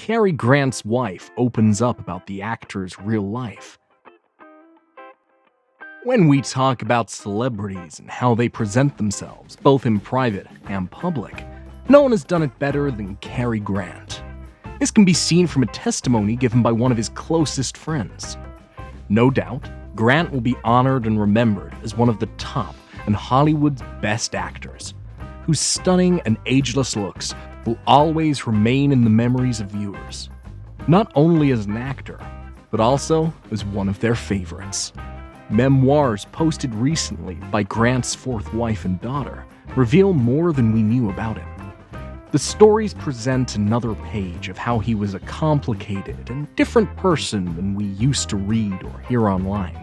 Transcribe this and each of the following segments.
Cary Grant's wife opens up about the actor's real life. When we talk about celebrities and how they present themselves, both in private and public, no one has done it better than Cary Grant. This can be seen from a testimony given by one of his closest friends. No doubt, Grant will be honored and remembered as one of the top and Hollywood's best actors, whose stunning and ageless looks will always remain in the memories of viewers, not only as an actor, but also as one of their favorites. Memoirs posted recently by Grant's fourth wife and daughter reveal more than we knew about him. The stories present another page of how he was a complicated and different person than we used to read or hear online.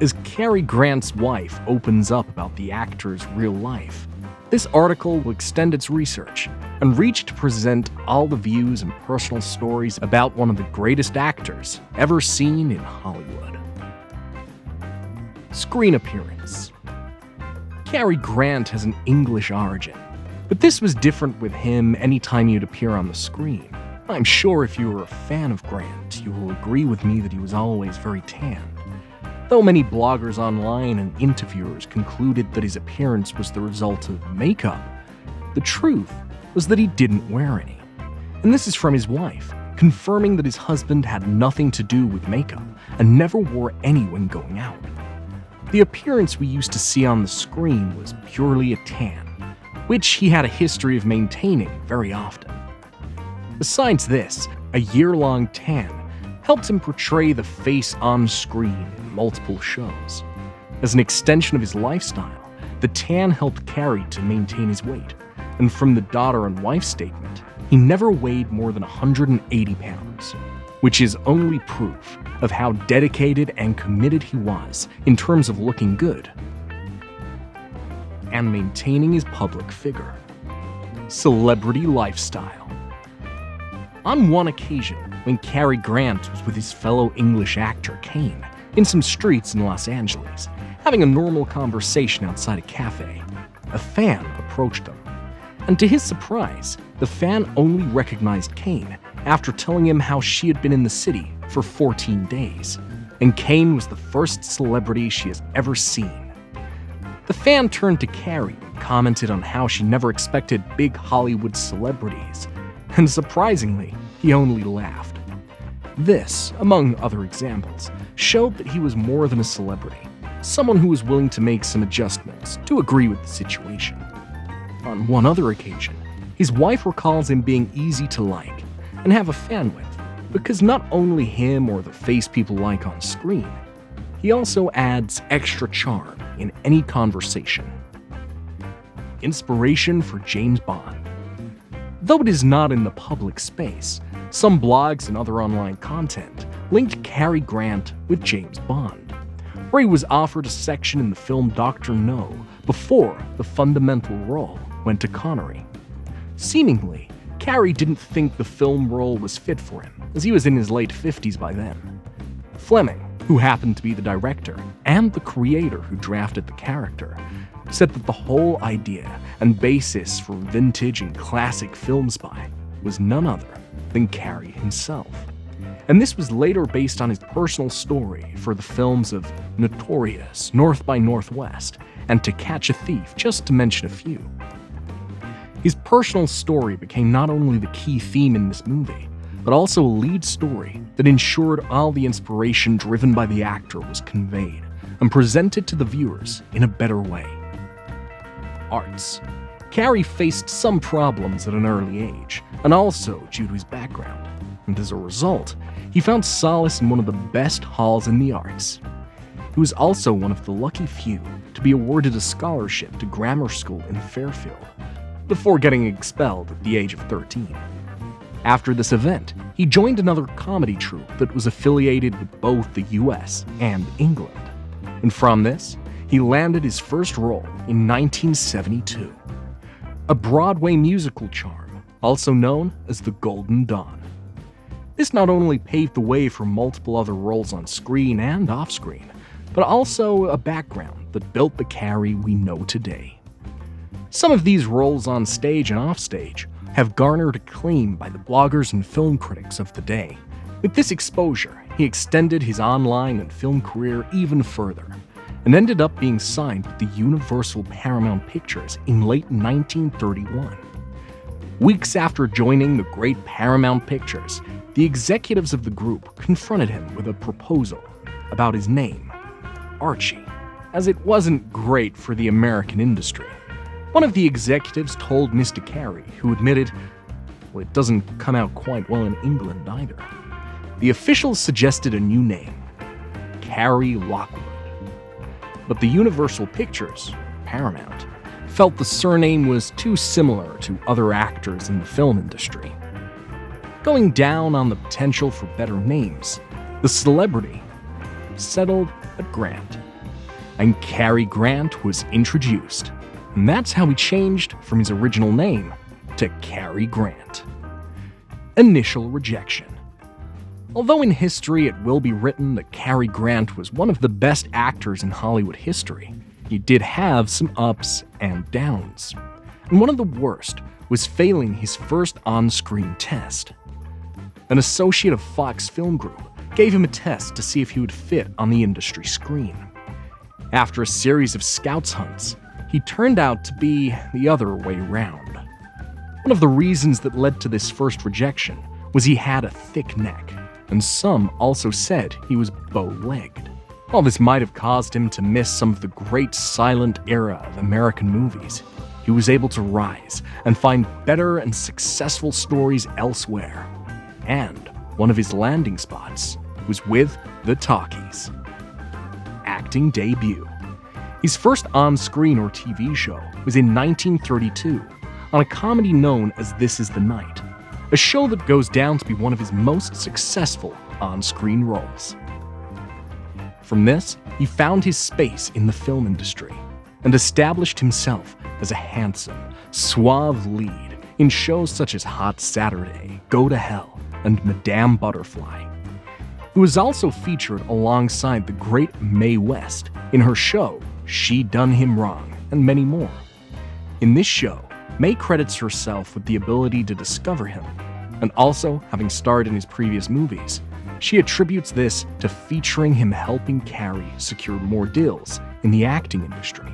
As Cary Grant's wife opens up about the actor's real life, this article will extend its research and reach to present all the views and personal stories about one of the greatest actors ever seen in Hollywood. Screen appearance. Cary Grant has an English origin, but this was different with him anytime he'd appear on the screen. I'm sure if you were a fan of Grant, you will agree with me that he was always very tan. Though many bloggers online and interviewers concluded that his appearance was the result of makeup, the truth was that he didn't wear any. And this is from his wife, confirming that his husband had nothing to do with makeup and never wore any when going out. The appearance we used to see on the screen was purely a tan, which he had a history of maintaining very often. Besides this, a year-long tan helped him portray the face on screen in multiple shows. As an extension of his lifestyle, the tan helped Cary to maintain his weight, and from the daughter and wife statement, he never weighed more than 180 pounds, which is only proof of how dedicated and committed he was in terms of looking good and maintaining his public figure. Celebrity lifestyle. On one occasion, when Cary Grant was with his fellow English actor Kane in some streets in Los Angeles, having a normal conversation outside a cafe, a fan approached him. And to his surprise, the fan only recognized Kane after telling him how she had been in the city for 14 days, and Kane was the first celebrity she has ever seen. The fan turned to Carrie and commented on how she never expected big Hollywood celebrities, and surprisingly, he only laughed. This, among other examples, showed that he was more than a celebrity, someone who was willing to make some adjustments to agree with the situation. On one other occasion, his wife recalls him being easy to like and have a fan with, because not only him or the face people like on screen, he also adds extra charm in any conversation. Inspiration for James Bond. Though it is not in the public space, some blogs and other online content linked Cary Grant with James Bond, where he was offered a section in the film Dr. No before the fundamental role went to Connery. Seemingly, Cary didn't think the film role was fit for him, as he was in his late 50s by then. Fleming, who happened to be the director and the creator who drafted the character, said that the whole idea and basis for vintage and classic film spy was none other than Cary himself. And this was later based on his personal story for the films of Notorious, North by Northwest, and To Catch a Thief, just to mention a few. His personal story became not only the key theme in this movie, but also a lead story that ensured all the inspiration driven by the actor was conveyed and presented to the viewers in a better way. Arts. Cary faced some problems at an early age, and also due to his background, and as a result, he found solace in one of the best halls in the arts. He was also one of the lucky few to be awarded a scholarship to grammar school in Fairfield, before getting expelled at the age of 13. After this event, he joined another comedy troupe that was affiliated with both the US and England, and from this, he landed his first role in 1972. A Broadway musical charm, also known as the Golden Dawn. This not only paved the way for multiple other roles on screen and off-screen, but also a background that built the Cary we know today. Some of these roles on stage and offstage have garnered acclaim by the bloggers and film critics of the day. With this exposure, he extended his online and film career even further, and ended up being signed with the Universal Paramount Pictures in late 1931. Weeks after joining the great Paramount Pictures, the executives of the group confronted him with a proposal about his name, Archie, as it wasn't great for the American industry. One of the executives told Mr. Cary, who admitted, well, it doesn't come out quite well in England either. The officials suggested a new name, Cary Lockwood. But the Universal Pictures, Paramount, felt the surname was too similar to other actors in the film industry. Going down on the potential for better names, the celebrity settled at Grant, and Cary Grant was introduced, and that's how he changed from his original name to Cary Grant. Initial rejection. Although in history it will be written that Cary Grant was one of the best actors in Hollywood history, he did have some ups and downs. And one of the worst was failing his first on-screen test. An associate of Fox Film Group gave him a test to see if he would fit on the industry screen. After a series of scouts hunts, he turned out to be the other way round. One of the reasons that led to this first rejection was he had a thick neck, and some also said he was bow-legged. While this might have caused him to miss some of the great silent era of American movies, he was able to rise and find better and successful stories elsewhere. And one of his landing spots was with the talkies. Acting debut. His first on-screen or TV show was in 1932 on a comedy known as This Is the Night, a show that goes down to be one of his most successful on-screen roles. From this, he found his space in the film industry and established himself as a handsome, suave lead in shows such as Hot Saturday, Go to Hell, and Madame Butterfly. He was also featured alongside the great Mae West in her show She Done Him Wrong, and many more. In this show, Mae credits herself with the ability to discover him, and also having starred in his previous movies. She attributes this to featuring him helping Carrie secure more deals in the acting industry.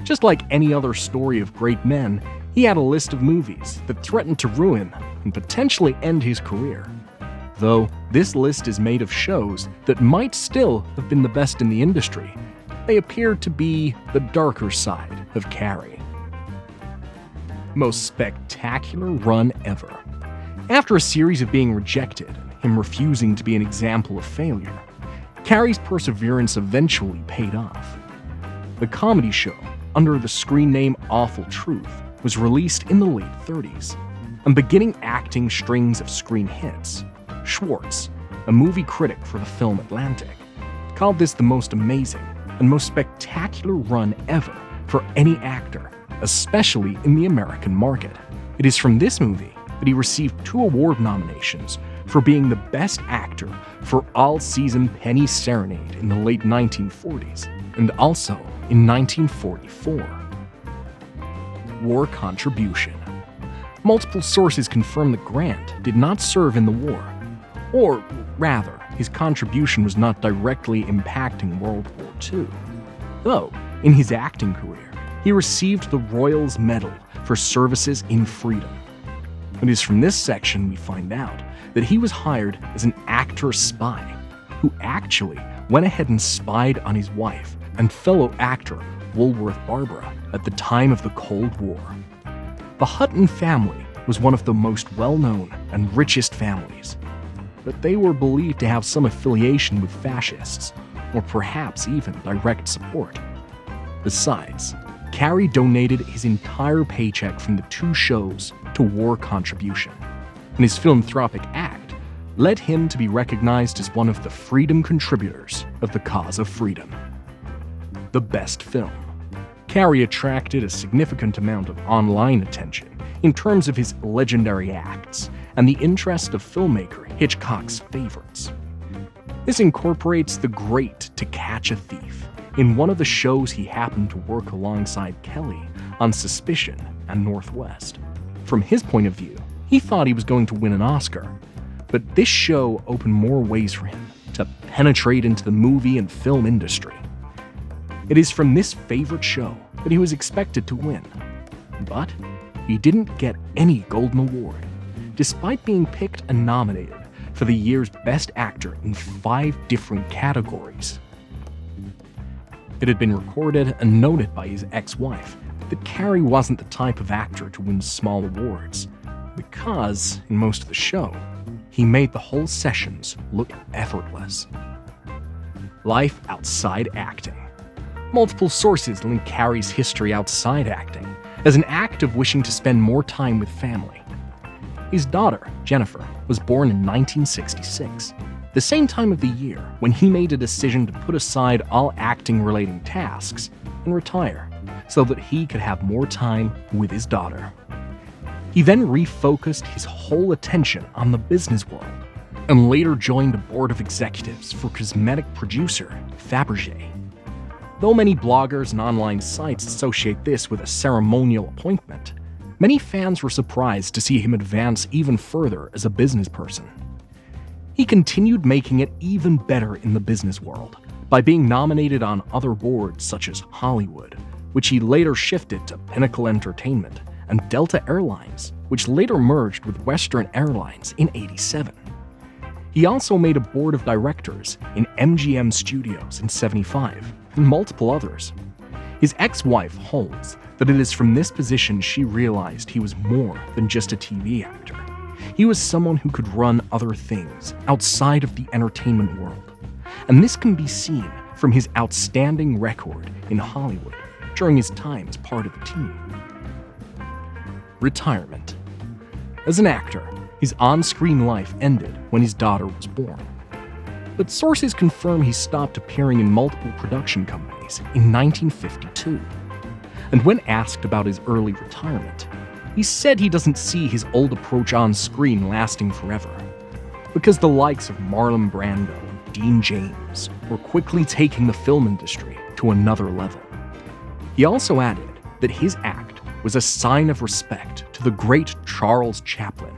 Just like any other story of great men, he had a list of movies that threatened to ruin and potentially end his career. Though this list is made of shows that might still have been the best in the industry, they appear to be the darker side of Carrie. Most spectacular run ever. After a series of being rejected and him refusing to be an example of failure, Carrie's perseverance eventually paid off. The comedy show, under the screen name Awful Truth, was released in the late 30s, and beginning acting strings of screen hits. Schwartz, a movie critic for the film Atlantic, called this the most amazing and most spectacular run ever for any actor, especially in the American market. It is from this movie that he received 2 award nominations for being the best actor for all-season Penny Serenade in the late 1940s, and also in 1944. War contribution. Multiple sources confirm that Grant did not serve in the war, or rather, his contribution was not directly impacting World War II. Though, in his acting career, he received the Royals Medal for services in freedom. It is from this section we find out that he was hired as an actor spy, who actually went ahead and spied on his wife and fellow actor Woolworth Barbara at the time of the Cold War. The Hutton family was one of the most well-known and richest families, but they were believed to have some affiliation with fascists, or perhaps even direct support. Besides, Cary donated his entire paycheck from the 2 shows to war contribution, and his philanthropic act led him to be recognized as one of the freedom contributors of the cause of freedom. The best film. Cary attracted a significant amount of online attention in terms of his legendary acts and the interest of filmmaker Hitchcock's favorites. This incorporates the great To Catch a Thief in one of the shows he happened to work alongside Kelly on Suspicion and Northwest. From his point of view, he thought he was going to win an Oscar, but this show opened more ways for him to penetrate into the movie and film industry. It is from this favorite show that he was expected to win, but he didn't get any Golden Award, despite being picked and nominated for the year's Best Actor in 5 different categories. It had been recorded and noted by his ex-wife that Cary wasn't the type of actor to win small awards, because, in most of the show, he made the whole sessions look effortless. Life outside acting. Multiple sources link Cary's history outside acting as an act of wishing to spend more time with family. His daughter, Jennifer, was born in 1966, the same time of the year when he made a decision to put aside all acting-related tasks and retire so that he could have more time with his daughter. He then refocused his whole attention on the business world and later joined a board of executives for cosmetic producer Fabergé. Though many bloggers and online sites associate this with a ceremonial appointment, many fans were surprised to see him advance even further as a business person. He continued making it even better in the business world by being nominated on other boards such as Hollywood, which he later shifted to Pinnacle Entertainment, and Delta Airlines, which later merged with Western Airlines in '87. He also made a board of directors in MGM Studios in '75, and multiple others. His ex-wife holds that it is from this position she realized he was more than just a TV actor. He was someone who could run other things outside of the entertainment world, and this can be seen from his outstanding record in Hollywood during his time as part of the team. Retirement. As an actor, his on-screen life ended when his daughter was born. But sources confirm he stopped appearing in multiple production companies in 1952. And when asked about his early retirement, he said he doesn't see his old approach on screen lasting forever, because the likes of Marlon Brando and Dean James were quickly taking the film industry to another level. He also added that his act was a sign of respect to the great Charles Chaplin,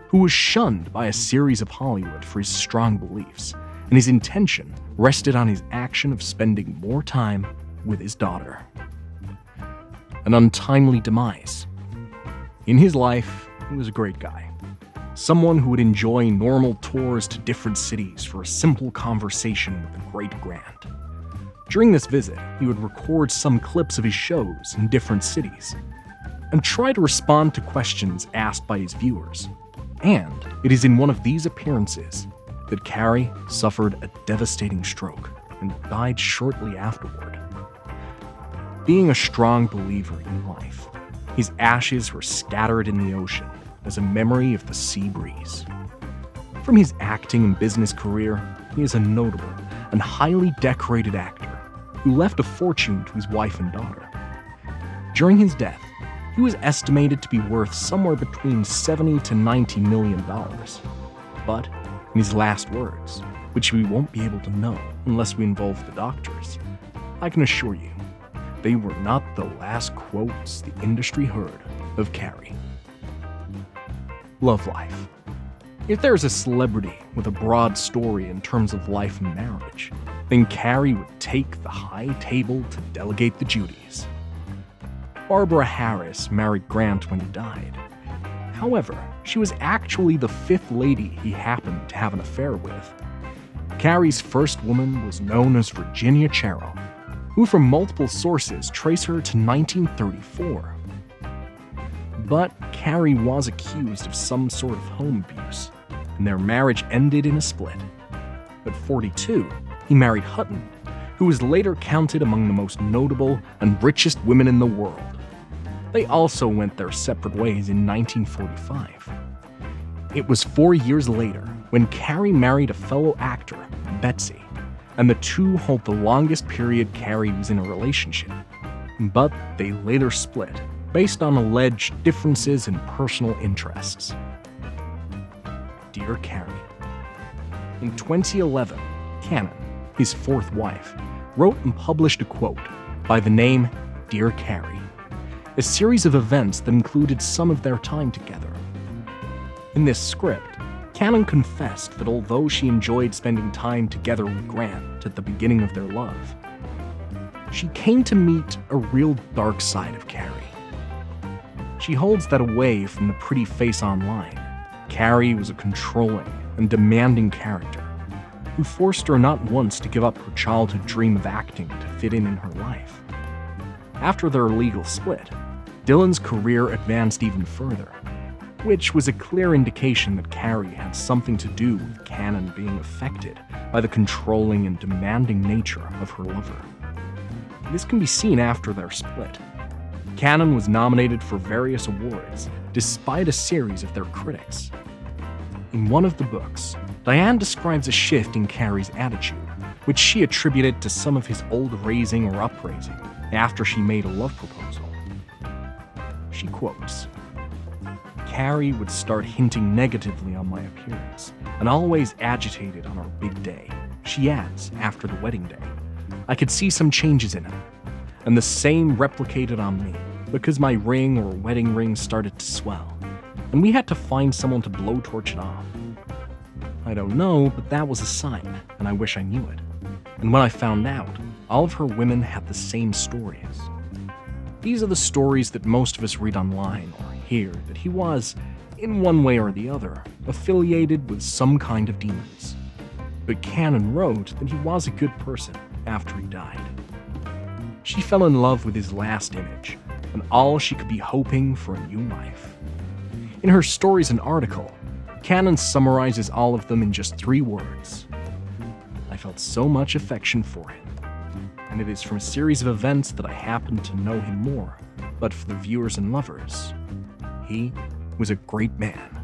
who was shunned by a series of Hollywood for his strong beliefs, and his intention rested on his action of spending more time with his daughter. An untimely demise. In his life, he was a great guy. Someone who would enjoy normal tours to different cities for a simple conversation with a great grand. During this visit, he would record some clips of his shows in different cities and try to respond to questions asked by his viewers. And it is in one of these appearances that Cary suffered a devastating stroke and died shortly afterward. Being a strong believer in life, his ashes were scattered in the ocean as a memory of the sea breeze. From his acting and business career, he is a notable and highly decorated actor who left a fortune to his wife and daughter. During his death, he was estimated to be worth somewhere between $70 to $90 million. But in his last words, which we won't be able to know unless we involve the doctors, I can assure you, they were not the last quotes the industry heard of Cary. Love life. If there's a celebrity with a broad story in terms of life and marriage, then Cary would take the high table to delegate the duties. Barbara Harris married Grant when he died. However, she was actually the 5th lady he happened to have an affair with. Cary's first woman was known as Virginia Cherrill, who from multiple sources trace her to 1934. But Cary was accused of some sort of home abuse, and their marriage ended in a split. At 42, he married Hutton, who was later counted among the most notable and richest women in the world. They also went their separate ways in 1945. It was 4 years later when Cary married a fellow actor, Betsy, and the two hold the longest period Cary was in a relationship. But they later split, based on alleged differences in personal interests. Dear Cary. In 2011, Cannon, his 4th wife, wrote and published a quote by the name Dear Cary. a series of events that included some of their time together. In this script, Cannon confessed that although she enjoyed spending time together with Grant at the beginning of their love, she came to meet a real dark side of Cary. She holds that away from the pretty face online. Cary was a controlling and demanding character who forced her not once to give up her childhood dream of acting to fit in her life. After their illegal split, Dylan's career advanced even further, which was a clear indication that Cary had something to do with Cannon being affected by the controlling and demanding nature of her lover. This can be seen after their split. Cannon was nominated for various awards, despite a series of their critics. In one of the books, Diane describes a shift in Cary's attitude, which she attributed to some of his old raising or upraising after she made a love proposal. She quotes, "Cary would start hinting negatively on my appearance, and always agitated on our big day." She adds, after the wedding day, "I could see some changes in him, and the same replicated on me, because my ring or wedding ring started to swell, and we had to find someone to blowtorch it off. I don't know, but that was a sign, and I wish I knew it. And when I found out, all of her women had the same stories." These are the stories that most of us read online or hear, that he was, in one way or the other, affiliated with some kind of demons. But Cannon wrote that he was a good person after he died. She fell in love with his last image, and all she could be hoping for a new life. In her stories and article, Cannon summarizes all of them in just 3 words. "I felt so much affection for him, and it is from a series of events that I happened to know him more, but for the viewers and lovers, he was a great man."